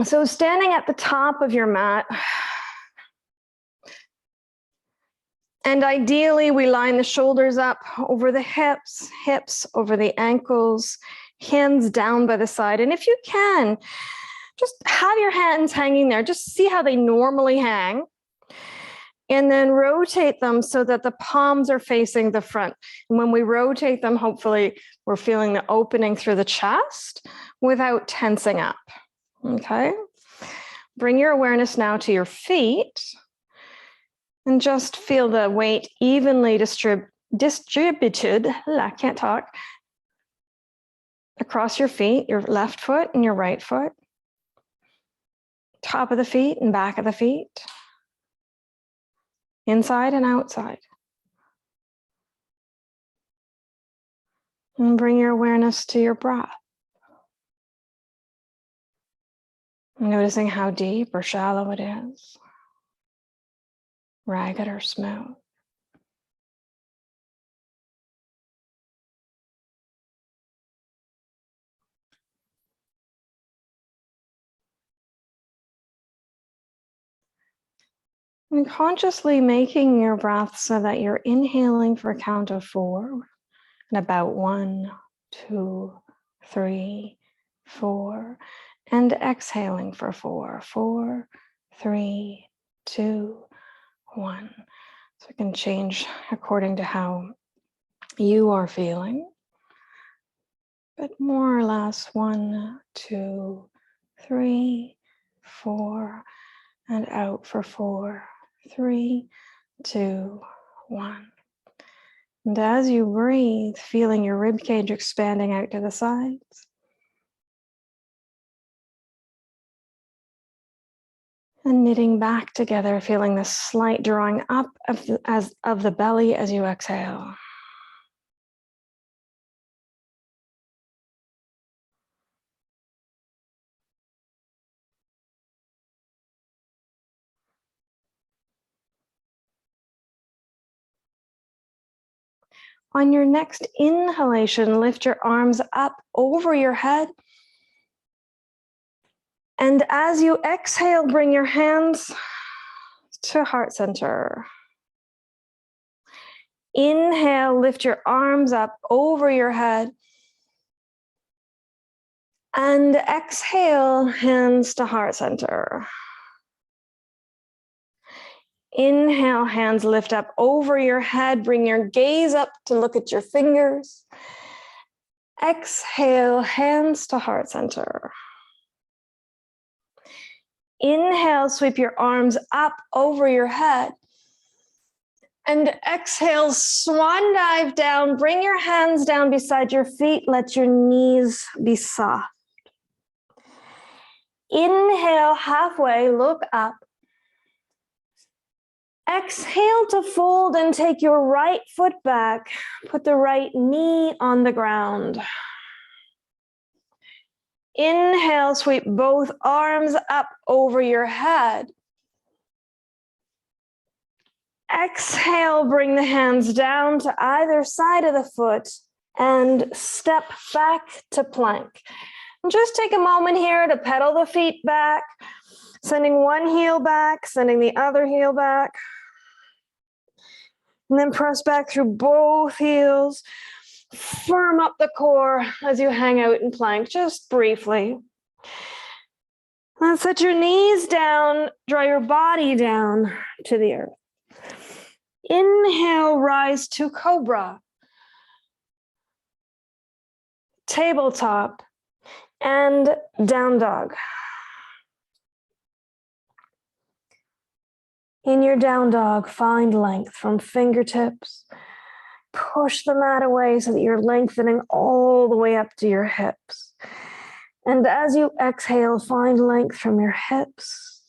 So standing at the top of your mat, and ideally we line the shoulders up over the hips, hips over the ankles, hands down by the side. And if you can, just have your hands hanging there. Just see how they normally hang. And then rotate them so that the palms are facing the front. And when we rotate them, hopefully we're feeling the opening through the chest without tensing up. Okay? Bring your awareness now to your feet and just feel the weight evenly distributed, I can't talk, across your feet, your left foot and your right foot, top of the feet and back of the feet, inside and outside. And bring your awareness to your breath. Noticing how deep or shallow it is, ragged or smooth. And consciously making your breath so that you're inhaling for a count of 4, and about 1, 2, 3, 4, and exhaling for 4, 4, 3, 2, 1. So it can change according to how you are feeling, but more or less 1, 2, 3, 4, and out for 4, 3, 2, 1. And as you breathe, feeling your rib cage expanding out to the sides. And knitting back together, feeling the slight drawing up of the belly as you exhale. On your next inhalation, lift your arms up over your head. And as you exhale, bring your hands to heart center. Inhale, lift your arms up over your head. And exhale, hands to heart center. Inhale, hands lift up over your head. Bring your gaze up to look at your fingers. Exhale, hands to heart center. Inhale, sweep your arms up over your head. And exhale, swan dive down. Bring your hands down beside your feet. Let your knees be soft. Inhale, halfway, look up. Exhale to fold and take your right foot back. Put the right knee on the ground. Inhale, sweep both arms up over your head. Exhale, bring the hands down to either side of the foot and step back to plank. And just take a moment here to pedal the feet back, sending one heel back, sending the other heel back. And then press back through both heels. Firm up the core as you hang out in plank, just briefly. Then set your knees down, draw your body down to the earth. Inhale, rise to cobra, tabletop, and down dog. In your down dog, find length from fingertips. Push the mat away so that you're lengthening all the way up to your hips. And as you exhale, find length from your hips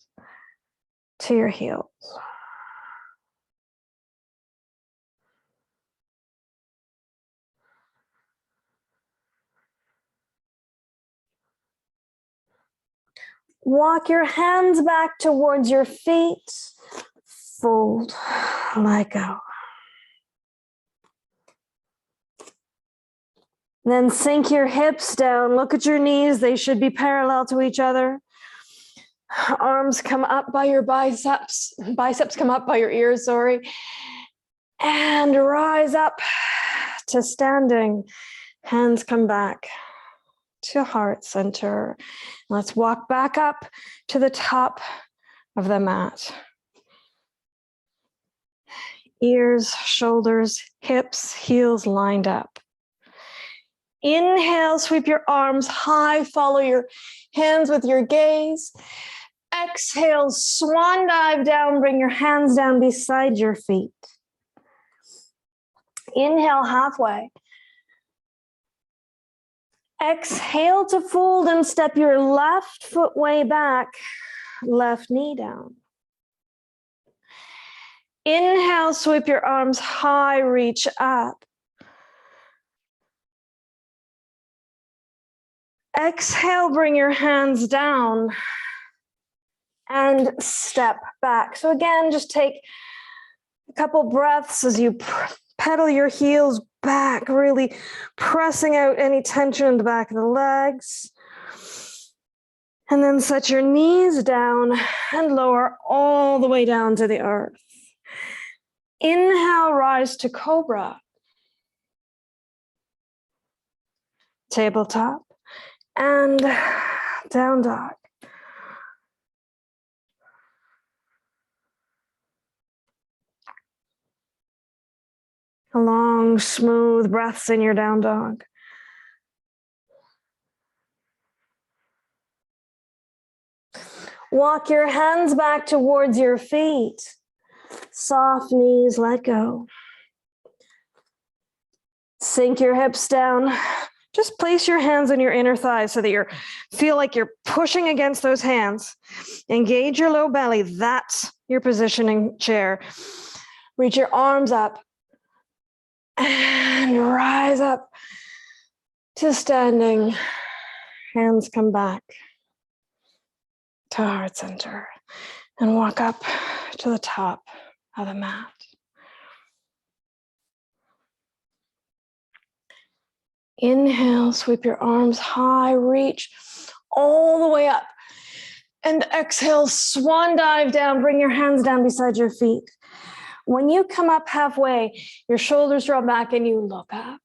to your heels. Walk your hands back towards your feet. Fold, let go. Then sink your hips down. Look at your knees. They should be parallel to each other. Arms come up by your biceps. Biceps come up by your ears, sorry. And rise up to standing. Hands come back to heart center. Let's walk back up to the top of the mat. Ears, shoulders, hips, heels lined up. Inhale, sweep your arms high, follow your hands with your gaze. Exhale, swan dive down, bring your hands down beside your feet. Inhale, halfway. Exhale to fold and step your left foot way back, left knee down. Inhale, sweep your arms high, reach up. Exhale, bring your hands down and step back. So again, just take a couple breaths as you pedal your heels back, really pressing out any tension in the back of the legs. And then set your knees down and lower all the way down to the earth. Inhale, rise to cobra. Tabletop and down dog. Long, smooth breaths in your down dog. Walk your hands back towards your feet. Soft knees, let go. Sink your hips down. Just place your hands on your inner thighs so that you feel like you're pushing against those hands. Engage your low belly. That's your positioning chair. Reach your arms up and rise up to standing. Hands come back to heart center and walk up to the top of the mat. Inhale, sweep your arms high, reach all the way up. And exhale, swan dive down, bring your hands down beside your feet. When you come up halfway, your shoulders drop back and you look up.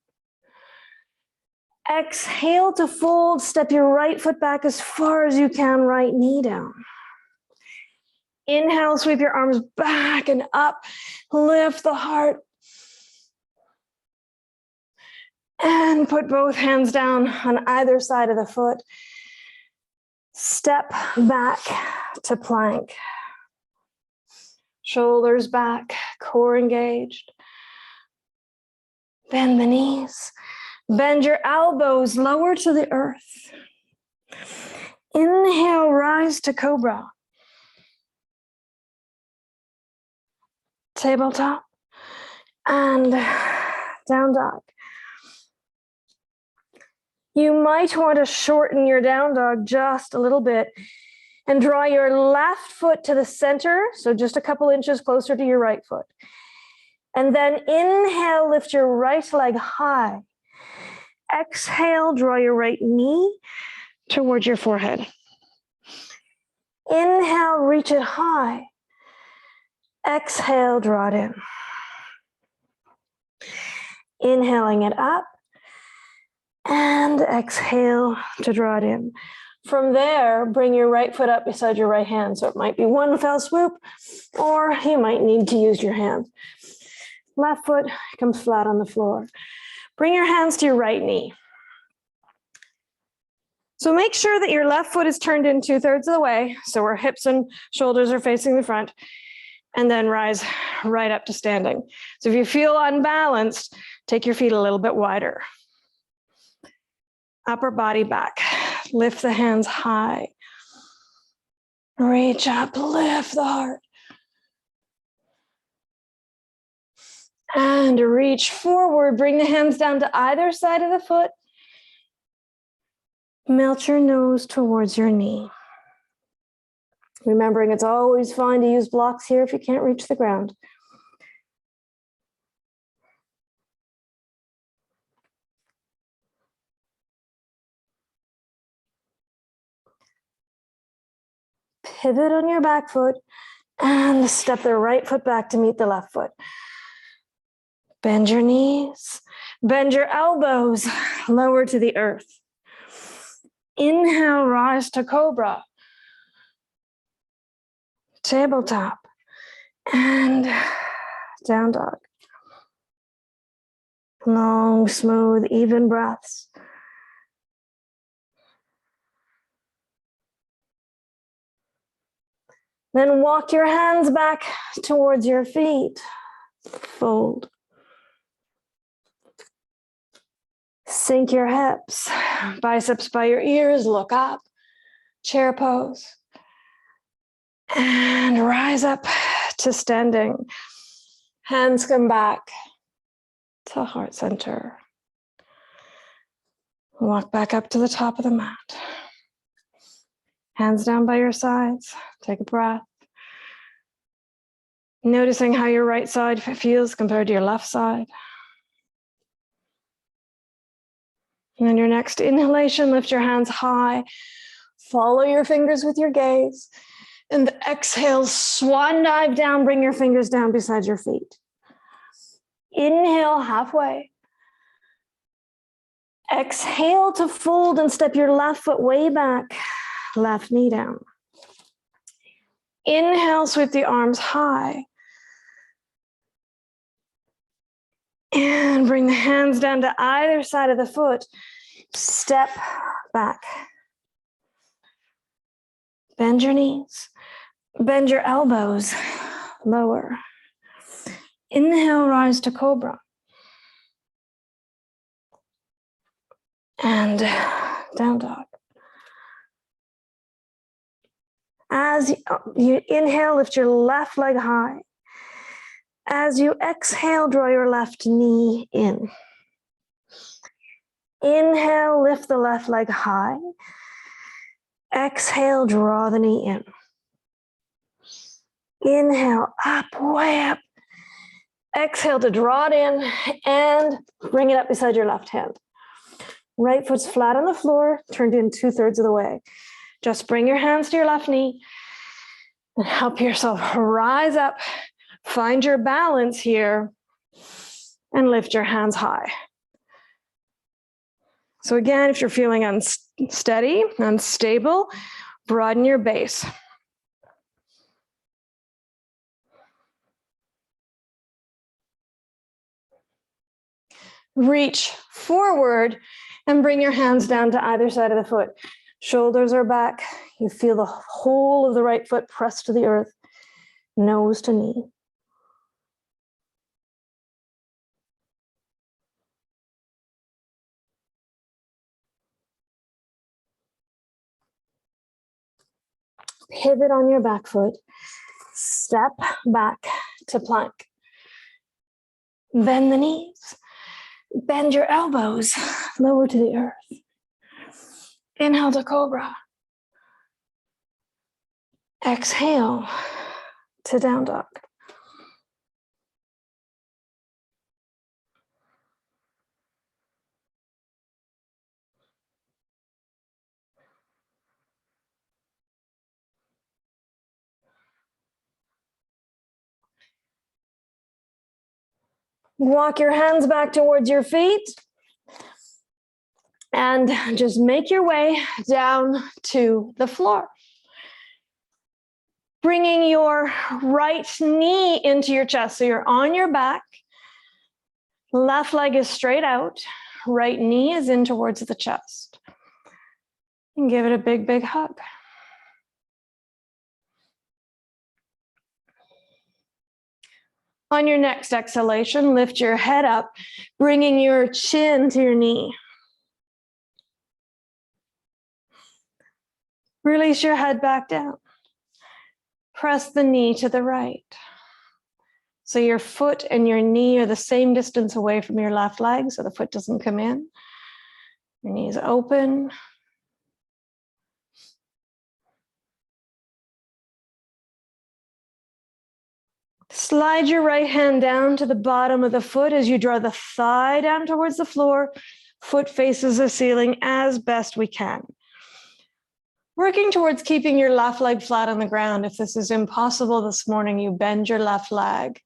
Exhale to fold, step your right foot back as far as you can, right knee down. Inhale, sweep your arms back and up, lift the heart. And put both hands down on either side of the foot. Step back to plank. Shoulders back, core engaged. Bend the knees. Bend your elbows lower to the earth. Inhale, rise to cobra. Tabletop and down dog. You might want to shorten your down dog just a little bit and draw your left foot to the center, so just a couple inches closer to your right foot. And then inhale, lift your right leg high. Exhale, draw your right knee towards your forehead. Inhale, reach it high. Exhale, draw it in. Inhaling it up. And exhale to draw it in. From there, bring your right foot up beside your right hand. So it might be one fell swoop, or you might need to use your hand. Left foot comes flat on the floor. Bring your hands to your right knee. So make sure that your left foot is turned in 2/3 of the way, so our hips and shoulders are facing the front, and then rise right up to standing. So if you feel unbalanced, take your feet a little bit wider. Upper body back. Lift the hands high. Reach up, lift the heart. And reach forward. Bring the hands down to either side of the foot. Melt your nose towards your knee. Remembering it's always fine to use blocks here if you can't reach the ground. Pivot on your back foot and step the right foot back to meet the left foot. Bend your knees, bend your elbows, lower to the earth. Inhale, rise to cobra. Tabletop and down dog. Long, smooth, even breaths. Then walk your hands back towards your feet. Fold. Sink your hips. Biceps by your ears. Look up. Chair pose. And rise up to standing. Hands come back to heart center. Walk back up to the top of the mat. Hands down by your sides. Take a breath. Noticing how your right side feels compared to your left side. And then your next inhalation, lift your hands high. Follow your fingers with your gaze. And exhale, swan dive down. Bring your fingers down beside your feet. Inhale halfway. Exhale to fold and step your left foot way back. Left knee down. Inhale, sweep the arms high. And bring the hands down to either side of the foot. Step back. Bend your knees. Bend your elbows. Lower. Inhale, rise to cobra. And down dog. As you inhale, lift your left leg high. As you exhale, draw your left knee in. Inhale, lift the left leg high. Exhale, draw the knee in. Inhale, up, way up. Exhale to draw it in and bring it up beside your left hand. Right foot's flat on the floor, turned in 2/3 of the way. Just bring your hands to your left knee and help yourself rise up. Find your balance here and lift your hands high. So again, if you're feeling unsteady, unstable, broaden your base. Reach forward and bring your hands down to either side of the foot. Shoulders are back. You feel the whole of the right foot pressed to the earth, nose to knee. Pivot on your back foot. Step back to plank. Bend the knees. Bend your elbows. Lower to the earth. Inhale to cobra. Exhale to down dog. Walk your hands back towards your feet and just make your way down to the floor. Bringing your right knee into your chest. So you're on your back. Left leg is straight out. Right knee is in towards the chest. And give it a big, big hug. On your next exhalation, lift your head up, bringing your chin to your knee. Release your head back down. Press the knee to the right. So your foot and your knee are the same distance away from your left leg, so the foot doesn't come in. Your knees open. Slide your right hand down to the bottom of the foot as you draw the thigh down towards the floor. Foot faces the ceiling as best we can. Working towards keeping your left leg flat on the ground. If this is impossible this morning, you bend your left leg.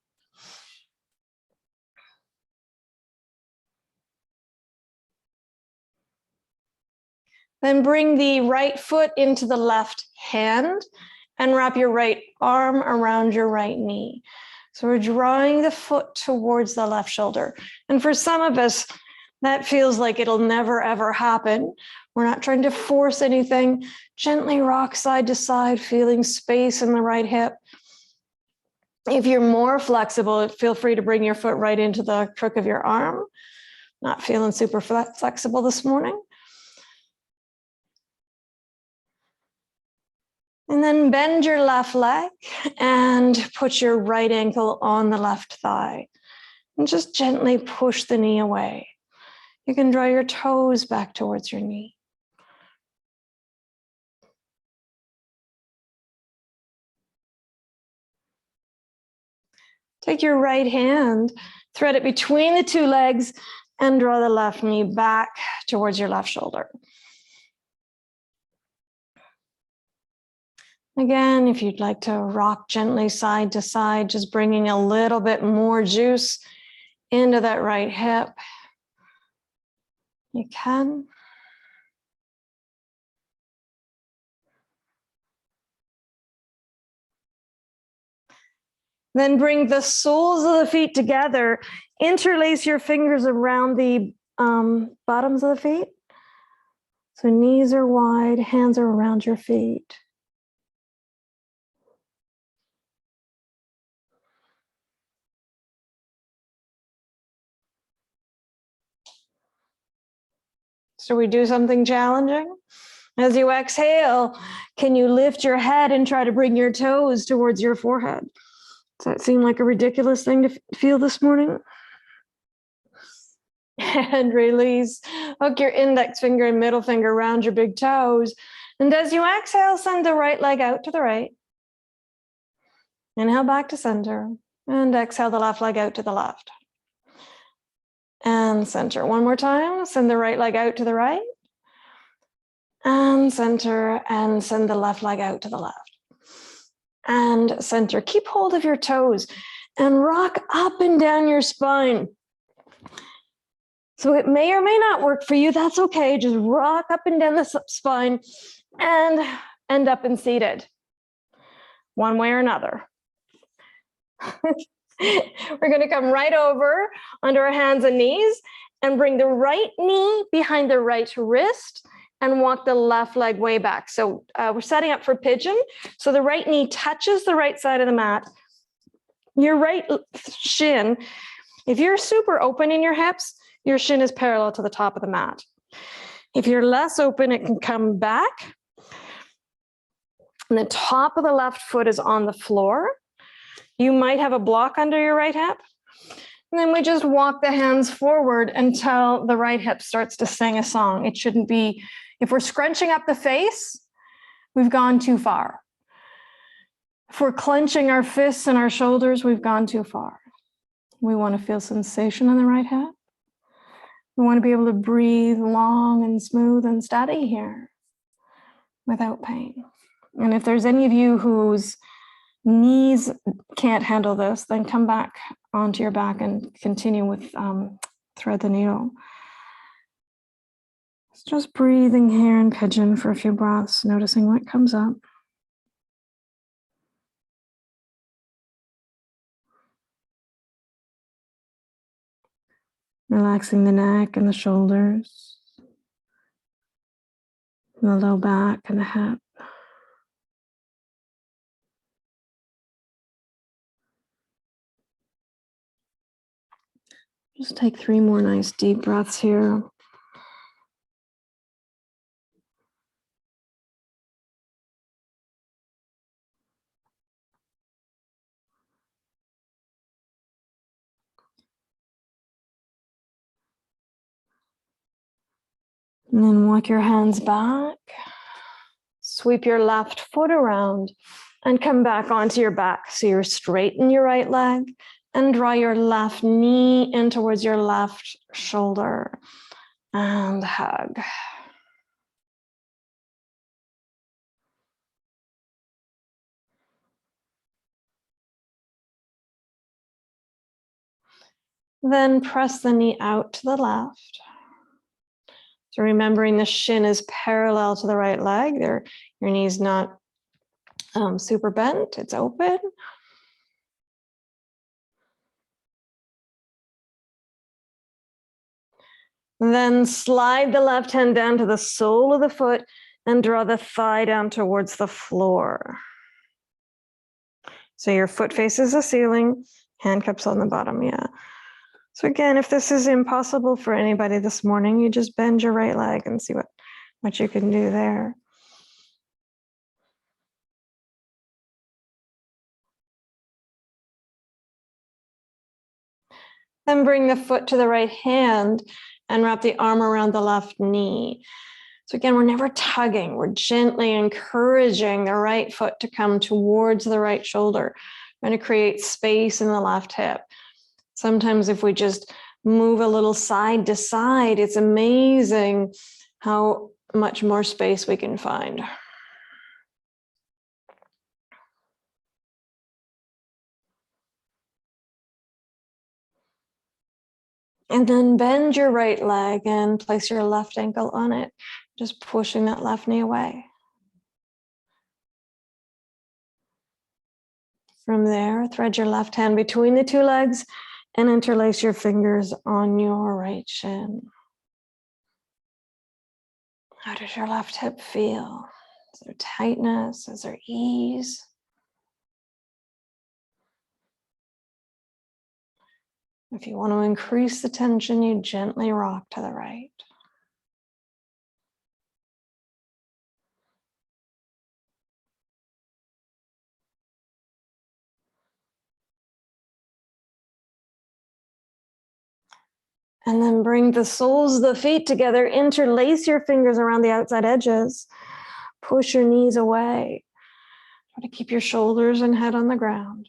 Then bring the right foot into the left hand and wrap your right arm around your right knee. So we're drawing the foot towards the left shoulder. And for some of us, that feels like it'll never, ever happen. We're not trying to force anything. Gently rock side to side, feeling space in the right hip. If you're more flexible, feel free to bring your foot right into the crook of your arm. Not feeling super flexible this morning. And then bend your left leg and put your right ankle on the left thigh. And just gently push the knee away. You can draw your toes back towards your knee. Take your right hand, thread it between the two legs, and draw the left knee back towards your left shoulder. Again, if you'd like to rock gently side to side, just bringing a little bit more juice into that right hip, you can. Then bring the soles of the feet together. Interlace your fingers around the bottoms of the feet. So knees are wide, hands are around your feet. So we do something challenging. As you exhale, can you lift your head and try to bring your toes towards your forehead? Does that seem like a ridiculous thing to feel this morning? And release. Hook your index finger and middle finger around your big toes. And as you exhale, send the right leg out to the right. Inhale back to center. And exhale the left leg out to the left. And center. One more time. Send the right leg out to the right. And center. And send the left leg out to the left. And center. Keep hold of your toes and rock up and down your spine. So it may or may not work for you. That's okay. Just rock up and down the spine and end up in seated, one way or another. We're going to come right over under our hands and knees and bring the right knee behind the right wrist and walk the left leg way back. So we're setting up for pigeon. So the right knee touches the right side of the mat. Your right shin, if you're super open in your hips, your shin is parallel to the top of the mat. If you're less open, it can come back. And the top of the left foot is on the floor. You might have a block under your right hip. And then we just walk the hands forward until the right hip starts to sing a song. It shouldn't be, if we're scrunching up the face, we've gone too far. If we're clenching our fists and our shoulders, we've gone too far. We want to feel sensation in the right hip. We want to be able to breathe long and smooth and steady here without pain. And if there's any of you whose knees can't handle this, then come back onto your back and continue with thread the needle. It's just breathing here in pigeon for a few breaths, noticing what comes up. Relaxing the neck and the shoulders, the low back and the hip. Just take 3 more nice deep breaths here. And then walk your hands back. Sweep your left foot around and come back onto your back. So you're straighten your right leg and draw your left knee in towards your left shoulder and hug. Then press the knee out to the left. So remembering the shin is parallel to the right leg. Your knee's not super bent, it's open. Then slide the left hand down to the sole of the foot and draw the thigh down towards the floor. So your foot faces the ceiling, hand cups on the bottom, yeah. So again, if this is impossible for anybody this morning, you just bend your right leg and see what you can do there. Then bring the foot to the right hand and wrap the arm around the left knee. So again, we're never tugging. We're gently encouraging the right foot to come towards the right shoulder. We're going to create space in the left hip. Sometimes if we just move a little side to side, it's amazing how much more space we can find. And then bend your right leg and place your left ankle on it, just pushing that left knee away. From there, thread your left hand between the two legs and interlace your fingers on your right shin. How does your left hip feel? Is there tightness? Is there ease? If you want to increase the tension, you gently rock to the right. And then bring the soles of the feet together, interlace your fingers around the outside edges, push your knees away. Try to keep your shoulders and head on the ground.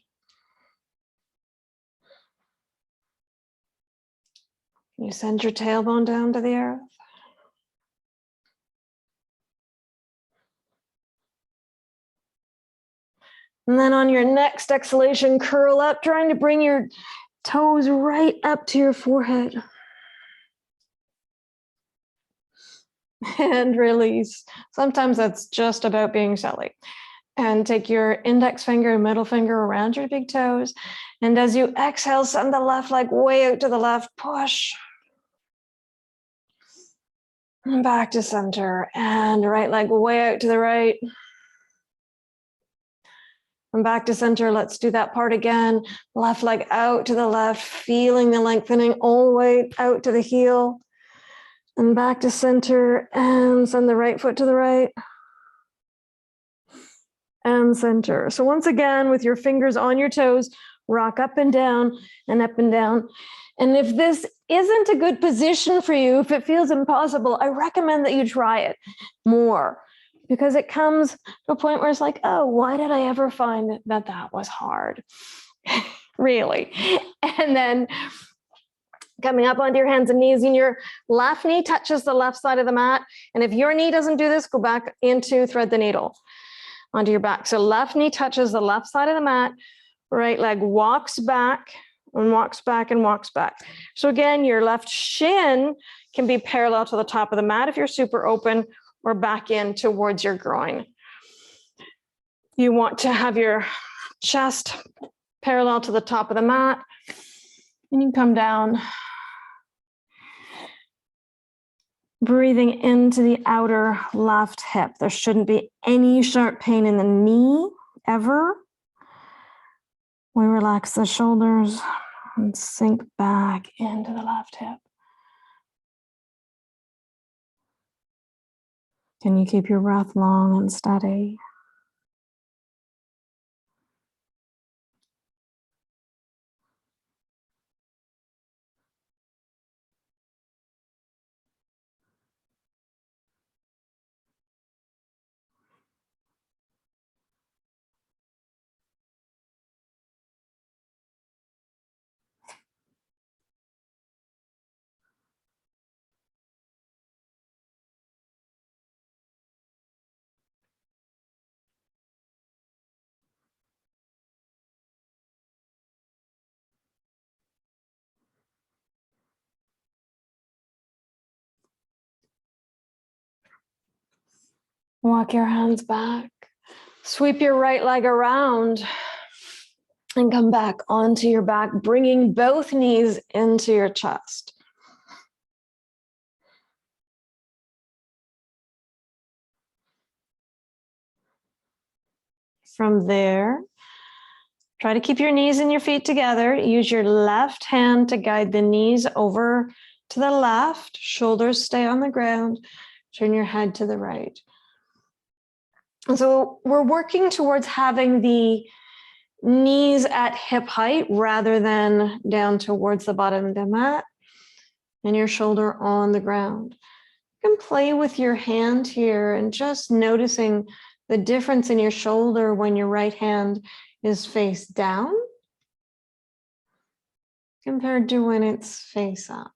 You send your tailbone down to the earth. And then on your next exhalation, curl up, trying to bring your toes right up to your forehead. And release. Sometimes that's just about being silly. And take your index finger and middle finger around your big toes. And as you exhale, send the left leg way out to the left, push. And back to center. And right leg way out to the right. And back to center. Let's do that part again. Left leg out to the left, feeling the lengthening all the way out to the heel. And back to center and send the right foot to the right. And center. So once again, with your fingers on your toes, rock up and down and up and down. And if this isn't a good position for you, if it feels impossible, I recommend that you try it more, because it comes to a point where it's like, oh, why did I ever find that was hard? Really. And then coming up onto your hands and knees, and your left knee touches the left side of the mat. And if your knee doesn't do this, go back into thread the needle onto your back. So left knee touches the left side of the mat, right leg walks back and walks back and walks back. So again, your left shin can be parallel to the top of the mat if you're super open, or back in towards your groin. You want to have your chest parallel to the top of the mat, and you come down, breathing into the outer left hip. There shouldn't be any sharp pain in the knee ever. We relax the shoulders and sink back into the left hip. Can you keep your breath long and steady? Walk your hands back. Sweep your right leg around and come back onto your back, bringing both knees into your chest. From there, try to keep your knees and your feet together. Use your left hand to guide the knees over to the left. Shoulders stay on the ground. Turn your head to the right. And so we're working towards having the knees at hip height rather than down towards the bottom of the mat, and your shoulder on the ground. You can play with your hand here and just noticing the difference in your shoulder when your right hand is face down compared to when it's face up.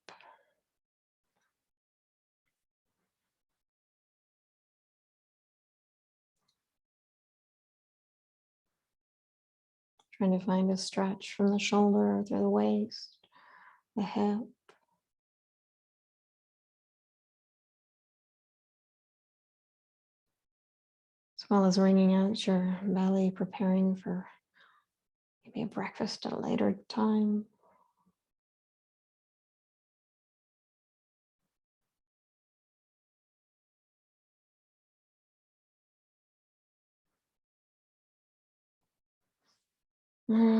Trying to find a stretch from the shoulder through the waist, the hip. As well as wringing out your belly, preparing for maybe a breakfast at a later time.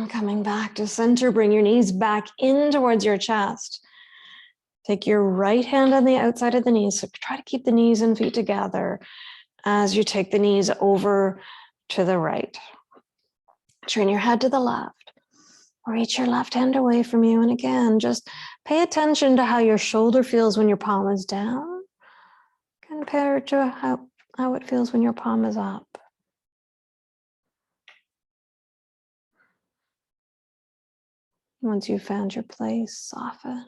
Coming back to center, bring your knees back in towards your chest. Take your right hand on the outside of the knees. So try to keep the knees and feet together as you take the knees over to the right. Turn your head to the left. Reach your left hand away from you. And again, just pay attention to how your shoulder feels when your palm is down compared to how it feels when your palm is up. Once you've found your place, soften.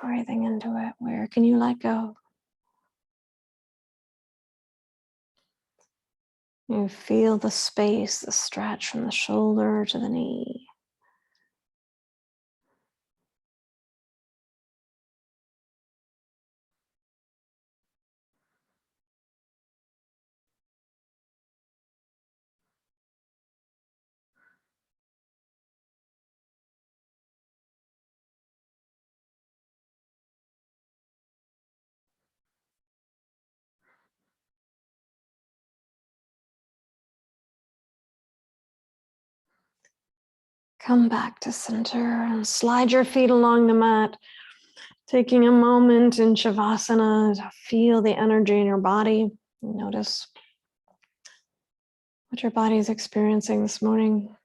Breathing into it. Where can you let go? You feel the space, the stretch from the shoulder to the knee. Come back to center and slide your feet along the mat, taking a moment in Shavasana to feel the energy in your body. Notice what your body is experiencing this morning.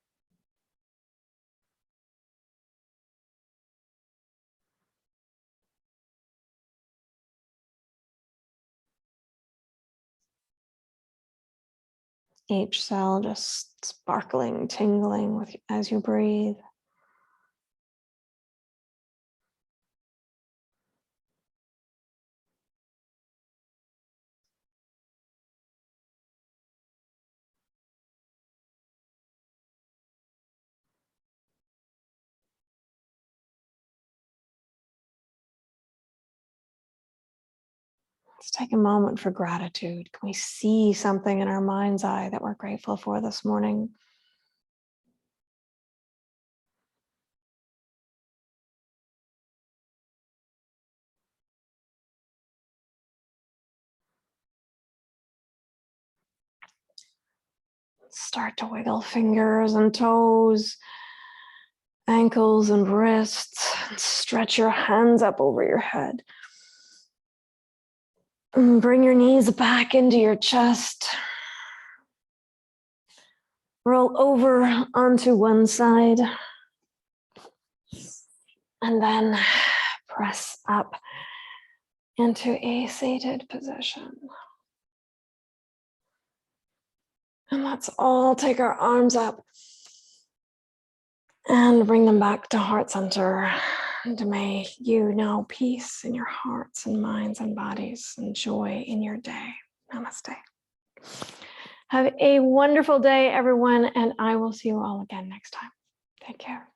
Each cell just sparkling, tingling as you breathe. Let's take a moment for gratitude. Can we see something in our mind's eye that we're grateful for this morning? Start to wiggle fingers and toes, ankles and wrists. Stretch your hands up over your head. Bring your knees back into your chest. Roll over onto one side. And then press up into a seated position. And let's all take our arms up and bring them back to heart center. And may you know peace in your hearts and minds and bodies and joy in your day. Namaste. Have a wonderful day, everyone, and I will see you all again next time. Take care.